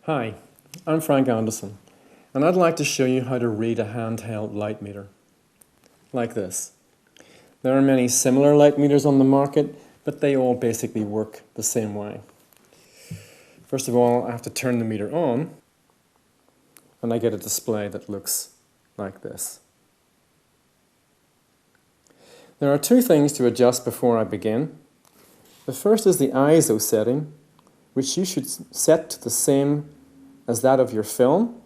Hi, I'm Franc Anderson, and I'd like to show you how to read a handheld light meter, like this. There are many similar light meters on the market, but they all basically work the same way. First of all, I have to turn the meter on, and I get a display that looks like this. There are two things to adjust before I begin. The first is the ISO setting, which you should set to the same as that of your film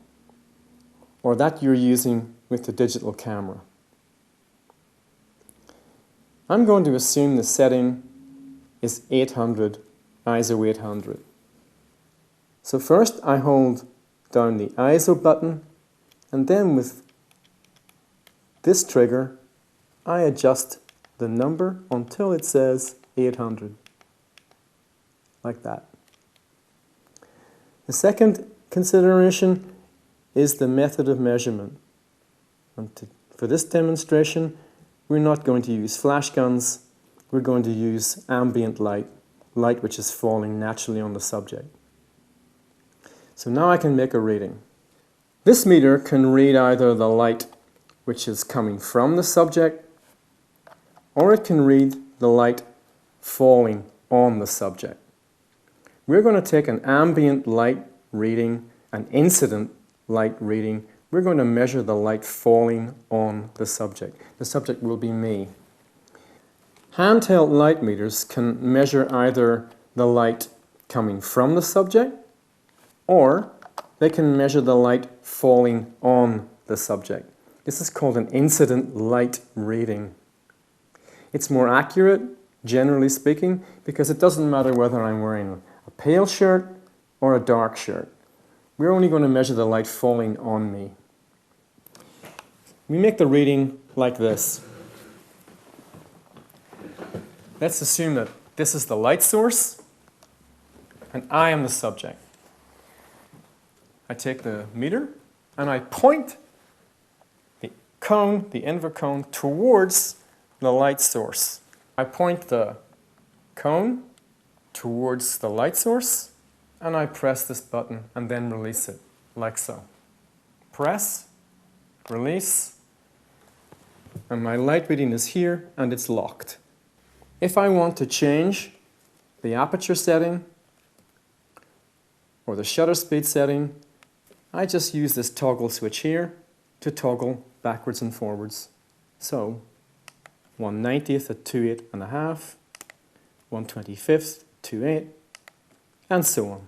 or that you're using with the digital camera. I'm going to assume the setting is 800, ISO 800. So first I hold down the ISO button, and then with this trigger I adjust the number until it says 800, like that. The second consideration is the method of measurement. And for this demonstration, we're not going to use flash guns, we're going to use ambient light which is falling naturally on the subject. So now I can make a reading. This meter can read either the light which is coming from the subject, or it can read the light falling on the subject. We're going to take an ambient light reading, an incident light reading. We're going to measure the light falling on the subject. The subject will be me. Handheld light meters can measure either the light coming from the subject, or they can measure the light falling on the subject. This is called an incident light reading. It's more accurate, generally speaking, because it doesn't matter whether I'm wearing a pale shirt or a dark shirt. We're only going to measure the light falling on me. We make the reading like this. Let's assume that this is the light source and I am the subject. I take the meter and I point the cone, the inver cone, towards the light source. I point the cone towards the light source and I press this button and then release it, like so. Press, release, and my light reading is here and it's locked. If I want to change the aperture setting or the shutter speed setting, I just use this toggle switch here to toggle backwards and forwards. So 1/90th at 2.8.5, 1/25th, 2.8, and so on.